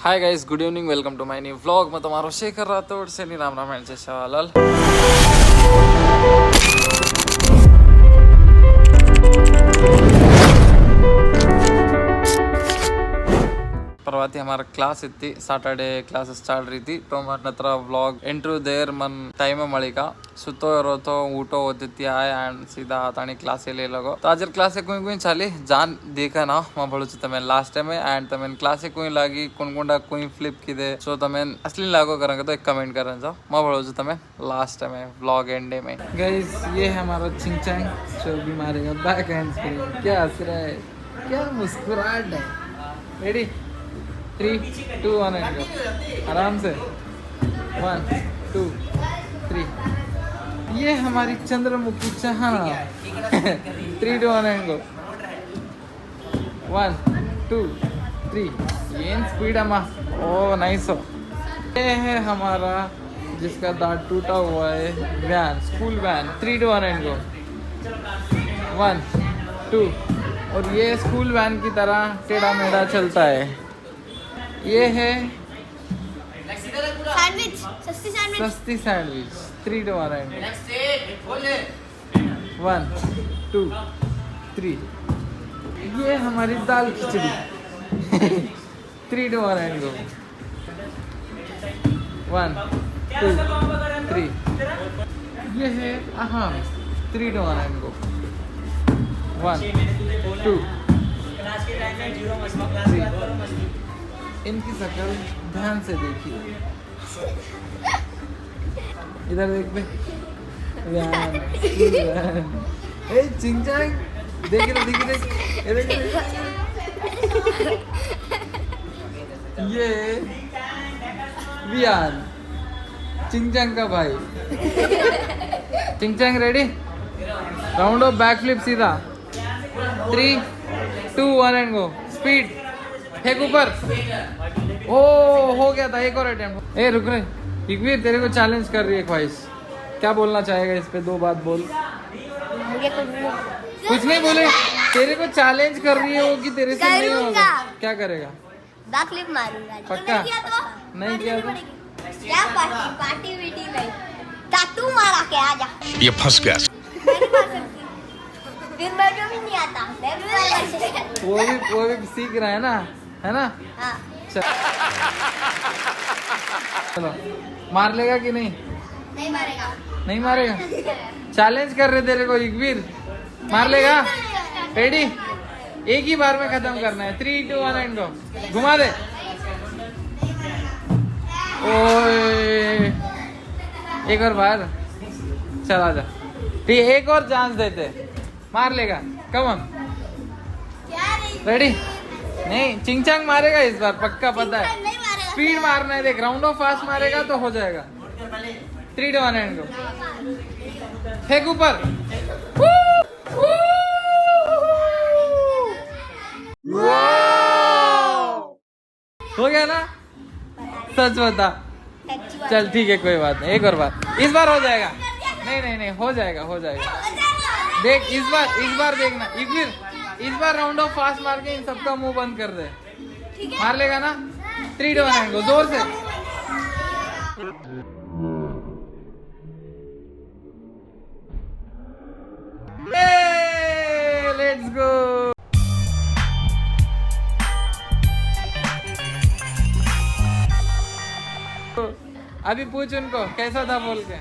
Hi guys, good evening, welcome to my new vlog. मैं तुम्हारो शेखर राठौड़ से राम राम जय शालाल। परवाती हमारा क्लास इत्ती सैटरडे क्लास स्टार्ट रही थी तो हमारे नत्र व्लॉग इंटरव्यू देर मन टाइम मलिका सुतो तो ऊटो होती आए एंड सीधा आतानी क्लास ले लगो तो आज क्लास कुछ कुछ चाली जान देखा ना मैं बड़ू तमें लास्ट टाइम एंड तमें क्लास कुछ लागी कुंडा कुछ फ्लिप किदे सो तमें असली लागो करेंगे तो एक कमेंट करें जाओ मैं बड़ू तमें लास्ट टाइम व्लॉग एंडे में। गाइस ये है हमारा चिंगचैंग जो भी मारेगा बैक हैंड स्क्रीन। क्या हंस रहा है, क्या मुस्कुराहट है। रेडी 3, 2, 1 एंड गो। आराम से 1, 2, 3। ये हमारी चंद्रमुखी चहाना 3, 2, 1 एंड गो। 1, 2, 3। ये स्पीड अम्मा ओ नाइस हो। ये है हमारा जिसका दांत टूटा हुआ है van, school van 3, 2, 1 and go. 1, 2। और ये स्कूल वैन की तरह टेढ़ा मेढ़ा चलता है। ये है सैंडविच, सस्ती सैंडविच 3, 2, 1 एंड 1, 2, 3। ये हमारी दाल खिचड़ी 3, 2, 1 एंड गो। 1, 2, 3। ये है अहम 3, 2, 1 एंड गो। 1, 2, 3। इनकी शक्ल ध्यान से देखिए, इधर देख पे चिंगचैंग देख ये वियान चिंगचैंग का भाई। चिंगचैंग ready, round off back flip सीधा 3, 2, 1 एंड गो। स्पीड फेंक ऊपर। ओ हो गया था, एक और अटेम्प्ट। ए रुक रहे इकवीर, तेरे को चैलेंज कर रही है ख्वाहिश, क्या बोलना चाहेगा इस पे? 2 बात बोल। कुछ नहीं बोले, तेरे को चैलेंज कर रही है वो कि तेरे से नहीं होगा। क्या करेगा? बैक फ्लिप मारूंगा। पक्का? नहीं किया तो क्या पार्टी वीटी नहीं, टाटू मारा के आजा। ये फंस गया। फिर मैं जो भी नहीं आता मैं भी मार सकता। वो भी सीख रहा है ना, है ना? हाँ। चलो मार लेगा कि नहीं? नहीं मारेगा। नहीं मारेगा? चैलेंज कर रहे तेरे को इकवीर, मार लेगा? रेडी, एक ही बार में खत्म करना है। 3, 2, 1 एंड गो। घुमा दे। ओए एक और बार, चला जा। ठीक, एक और चांस देते, मार लेगा। Come on, ready? नहीं, चिंगचैंग मारेगा इस बार पक्का, पता है। नहीं मारेगा। स्पीड मारना है, देख राउंड ऑफ फास्ट मारेगा तो हो जाएगा। 3, 2, 1 एंड गो। फेंक ऊपर। हो गया ना? सच बता। चल ठीक है, कोई बात नहीं, एक और बार, इस बार हो जाएगा। नहीं हो जाएगा, हो जाएगा। देख इस बार देखना इकवीर, इस बार राउंड ऑफ फास्ट मार के इन सबका मुंह बंद कर दे। मार लेगा ना? 3, 2, 1 एंड गो। जोर से। Let's go. अभी पूछ उनको कैसा था बोल के।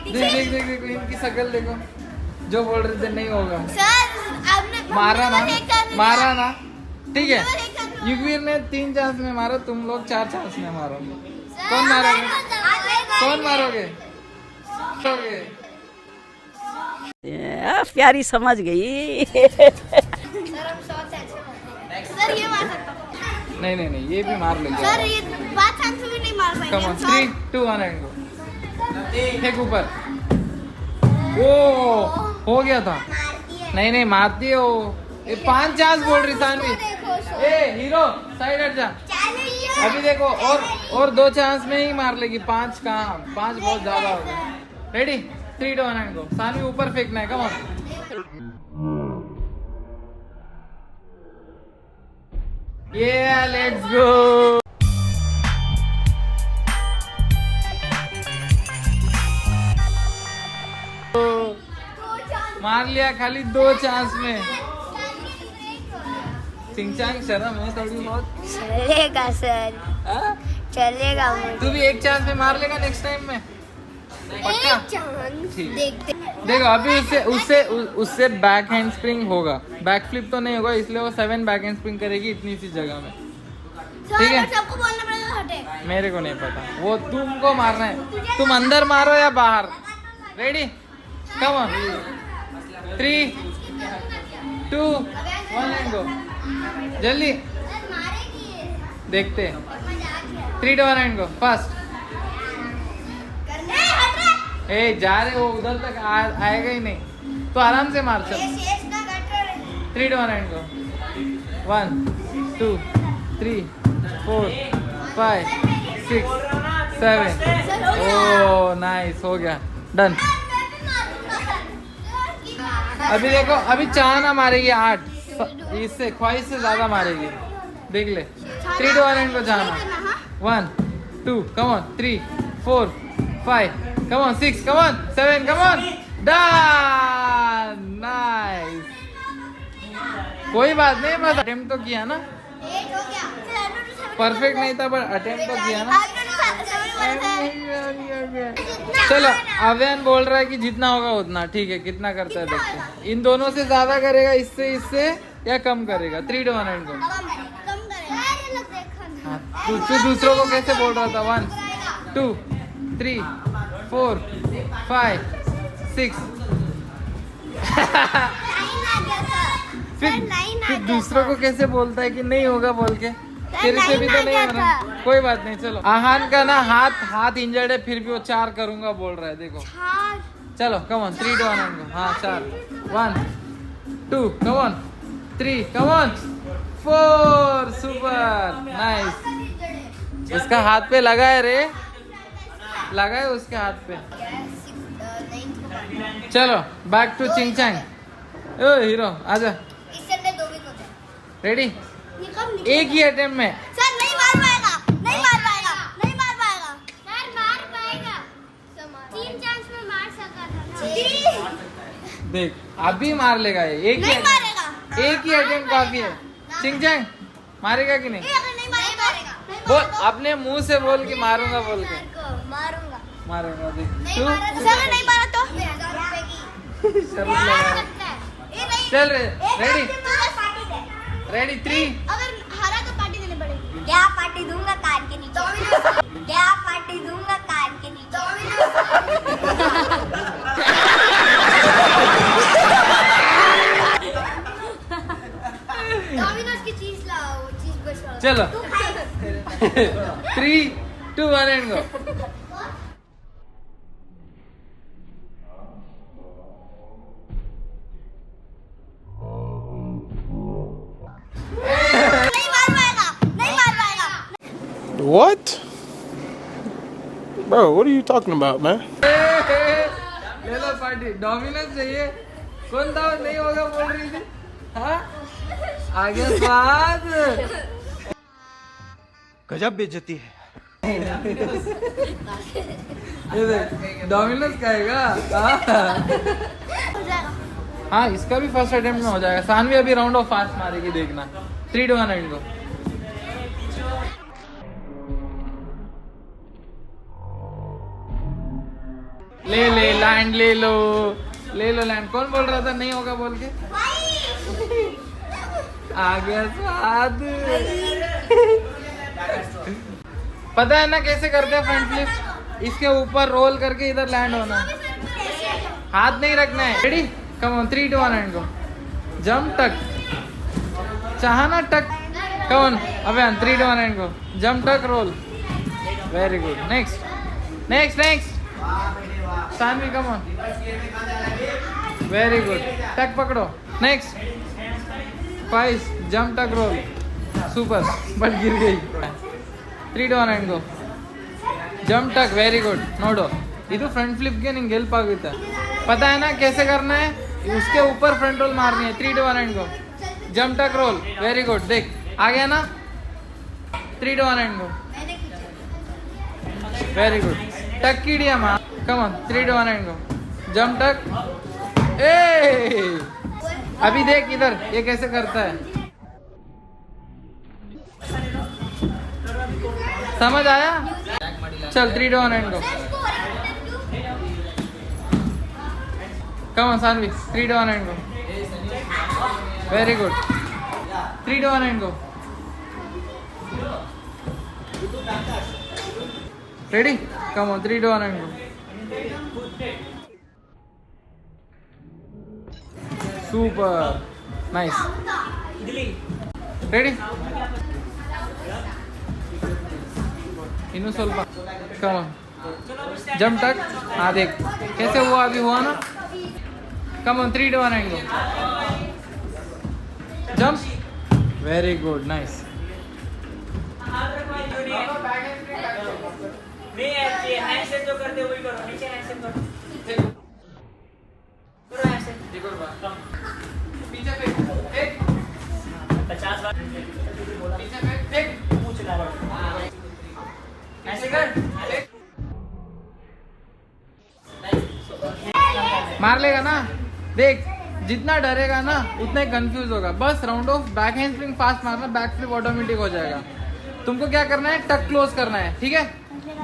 देख इनकी शक्ल देखो, जो बोल रहे थे नहीं होगा। मारा ना, ठीक है। युगवीर ने 3 चांस में मारा, तुम लोग 4 चांस में मारोगे। कौन मारोगे? प्यारी समझ गई। सर ये मार सकता हूं। नहीं ये भी मार लेंगे सर ये बात चांस भी नहीं मार पाएंगे। कम ऑन, 3, 2, 1 एंड गो। फेंक ऊपर। ओ हो गया था। नहीं मारती है वो। ये 5 चांस बोल रही सानवी। ए हीरो साइड हट जा। अभी देखो और 2 चांस में ही मार लेगी। 5 कहाँ, 5 बहुत ज्यादा हो गया। रेडी, 3, 2, 1 एंड गो। सानवी ऊपर फेंकना है, come on. Yeah, let's go. मार लिया खाली 2 चांस में। चिंगचांग शर्म है थोड़ी बहुत। चलेगा सर, हाँ? चलेगा मुझे। तू भी 1 चांस में मार लेगा नेक्स्ट टाइम में पक्का? ठीक। देखते देखो अभी उससे बैक हैंड स्प्रिंग होगा, बैक फ्लिप तो नहीं होगा, इसलिए वो 7 बैक हैंड स्प्रिंग करेगी इतनी सी जगह में। ठीक है, सबको बोलना पड़ेगा हटे। मेरे को नहीं पता, वो तुमको मारना है। तुम अंदर मारो या बाहर। Ready, come on. 3 2 1 एंड गो। जल्दी देखते हैं। 3 2 1 एंड गो फास्ट। ए जा रहे हो उधर तक आएगा ही नहीं, तो आराम से मार। चल 3 2 1 एंड गो। 1 2 3 4 5 6 7। ओह नाइस, हो गया, डन। अभी देखो, अभी चाहना मारेगी 8, इससे ख्वाहिश से ज्यादा मारेगी, देख ले। 3 2 1 एंड गो। जाना 1 2 कम on 3 4 5 come on 6 come on 7 come on. Done, nice. कोई बात नहीं, बस अटेम्प्ट तो किया ना। परफेक्ट नहीं था पर अटेम्प्ट तो किया ना। चलो अव्यान बोल रहा है कि जितना होगा उतना। ठीक है, कितना करता है देखते हैं। इन दोनों से ज्यादा करेगा इससे या कम करेगा? 3 2 1 एंड गो। तू दूसरों को कैसे बोल रहा था? 1 2 3 4 5 6। फिर दूसरों को कैसे बोलता है कि नहीं होगा बोल के? तेरे से भी तो नहीं हो रहा। कोई बात नहीं, चलो। आहान का ना हाथ इंजर्ड है, फिर भी वो 4 करूंगा बोल रहा है, देखो। चलो कम ऑन 3 2 1 एंड गो। हाँ 4 1 2 कम on 3 come on 4। Super, nice. उसका हाथ पे लगा है रे, लगा है उसके हाथ पे। चलो बैक टू चिंगचांग। ओ हीरो आजा। रेडी, एक ही अटेम्प्ट में। सर नहीं मार पाएगा, नहीं मार पाएगा, नहीं मार पाएगा। सर मार पाएगा, 3 चांस में मार सका था ना। देख अभी मार लेगा ये। एक नहीं ही मारेगा। एक ही अटेम्प्ट काफी है। चिंगचांग मारेगा कि नहीं? नहीं मारेगा। बोल, अपने मुंह से बोल कि मारूंगा बोल के। मारूंगा। मारूंगा, देख नहीं तू मारा तो सर, नहीं मारा तो 1000 रुपए की शर्म लगा। चल रे, रेडी रेडी 3 अगर हारा तो पार्टी देनी पड़ेगी। क्या पार्टी दूंगा? कान के नीचे। क्या पार्टी दूंगा? कान के नीचे। डोमिनोज की चीज लाओ, वो चीज बस। चलो 3 2 1 एंड गो। नहीं मार पाएगा, नहीं मार पाएगा। What? Bro, what are you talking about, man? ले लो पार्टी। डोमिनोज चाहिए? कौन था वो नहीं होगा बोल रही थी? हाँ आ गया स्वाद। गजब बेइज्जती है। ये देख, डोमिनोज खाएगा। हाँ इसका भी फर्स्ट अटेम्प्ट में हो जाएगा। सानवी अभी राउंड ऑफ फास्ट मारेगी, देखना। 3 2 1 एंड गो। ले लैंड, ले लो लैंड। कौन बोल रहा था नहीं होगा बोल के? आ गया स्वाद। पता है ना कैसे करते हैं फ्रंट फ्लिप? इसके ऊपर रोल करके इधर लैंड होना है, हाथ नहीं रखना है। Ready, come on 3 2 1 and go. Jump tuck, Chahna tuck. Come on Abhiyan 3 2 1 and go. Jump tuck roll. Very good. Next Saanvi come on. Very good, tuck पकड़ो। Next 5 jump tuck roll. Super, but गिर गई। 3 2 1 and go. Jump tuck, very good. नोडो ಇದು front flip ಗೆ ನಿಂಗೆ help ಆಗುತ್ತೆ। पता है ना कैसे करना है? उसके ऊपर फ्रंट रोल मारनी है। 3 2 1 and go. Jump tuck roll, very good. देख आ गया ना। 3, 2, 1 and go. Very good. Tuck kidiya ma. Come on. 3, 2, 1 and go. Jump tuck. Hey! अभी देख इधर ये कैसे करता है. समझ आया? चल 3, 2, 1 and go. Come on Sanvi. 3, 2, 1 and go. Very good. 3, 2, 1 and go. Ready? Come on, 3, 2, 1 and go. Super. Nice. Ready? इन्हों सोल्पा. Come on. Jump tuck. हाँ देख. कैसे हुआ अभी हुआ ना? Come on, 3, 2, 1 and go. Jump. Very good. Nice. नहीं ऐसे हैंडशेक जो करते वही करो नीचे हैंडशेक करो ऐसे पीछे फेंक 50 बार पीछे फेंक पूछ लगा ऐसे कर मार लेगा ना. देख जितना डरेगा ना उतना ही कंफ्यूज होगा. बस round off back hand spring fast मारना, बैक फ्लिप ऑटोमेटिक हो जाएगा. तुमको क्या करना है, टक क्लोज करना है. ठीक है,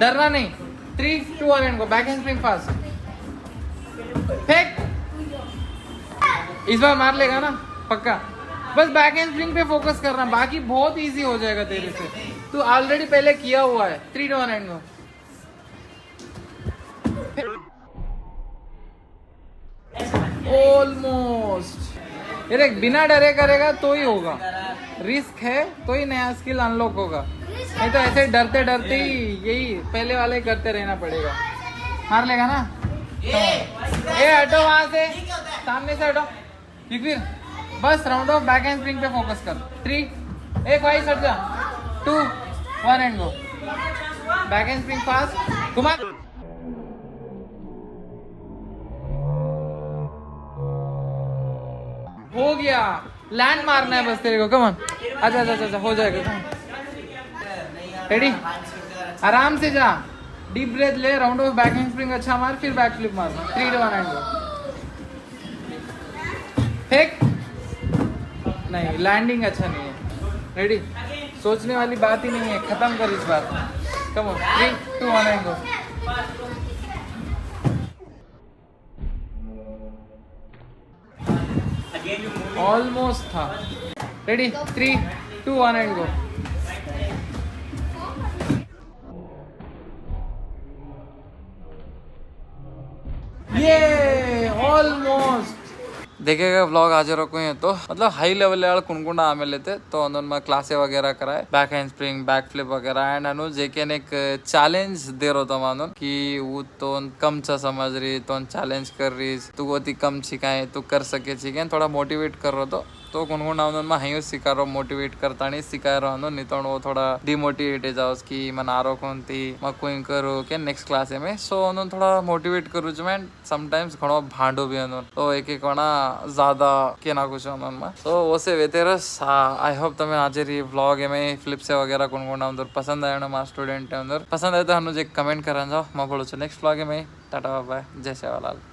डरना नहीं. 3, 2, 1 and go. Back hand spring fast. फेंक. इस बार मार लेगा ना पक्का. बस बैक हैंड स्प्रिंग पे फोकस करना, बाकी बहुत इजी हो जाएगा तेरे से. तू ऑलरेडी पहले किया हुआ है. 3, 2, 1 एंड गो. ऑलमोस्ट. ये देख बिना डरे करेगा तो ही होगा. रिस्क है तो ही नया स्किल अनलॉक होगा. नहीं तो ऐसे डरते डरते ही यही पहले वाले ही करते रहना पड़ेगा. मार लेगा ना. ए हटो वहां से, सामने से हटो. फिर बस round off back hand spring पे फोकस कर. 3, एक वाइस हट जा. 2, 1 and go. Back hand spring fast. घुमा. हो गया. लैंड मारना है बस तेरे को. Come on. अच्छा अच्छा अच्छा हो जाएगा. रेडी. आराम से जा. डीप ब्रेथ ले. Round off back hand spring अच्छा मार, फिर बैक फ्लिप मारना. 3, 2, 1 एंड गो. फेंक. नहीं लैंडिंग अच्छा नहीं है. रेडी. सोचने वाली बात ही नहीं है. खत्म कर इस बार. Come on. 3, 2, 1 and go. Almost था. रेडी. 3, 2, 1 and go. ये ऑलमोस्ट. देखेगा व्लॉग आज है तो मतलब हाई लेवल कुंड आमेले तो क्लासे वगैरह कराए back hand spring back flip वगैरह एंड अनु जेकेन एक चैलेंज दे रहा था मानून कि वो तो कम चा समझ रही तो चैलेंज कर रही तू वो कम सिखाए तू कर सके चिके थोड़ा मोटिवेट कर रहा तो कुंड हई सिखा रहा मोटिवेट करता नहीं सिखा रहा नहीं तो वो थोड़ा डिमोटिवेट जाओ कि मन आरो कौन थी मैं कोई करो के नेक्स्ट क्लास में सो उन्होंने थोड़ा मोटिवेट करूँ मैं समटाइम्स घणो भांडो भी उन्होंने तो एक ज्यादा के ना कुछ उन्होंने तो वो से वेतेरस आई होप तुम्हें आज ये व्लॉग में फ्लिप से वगैरह कुंड पसंद आया ना स्टूडेंट पसंद आए तो हम कमेंट करा जाओ मैं बोलो नेक्स्ट व्लॉग में टाटा बाय जय सेवालाल.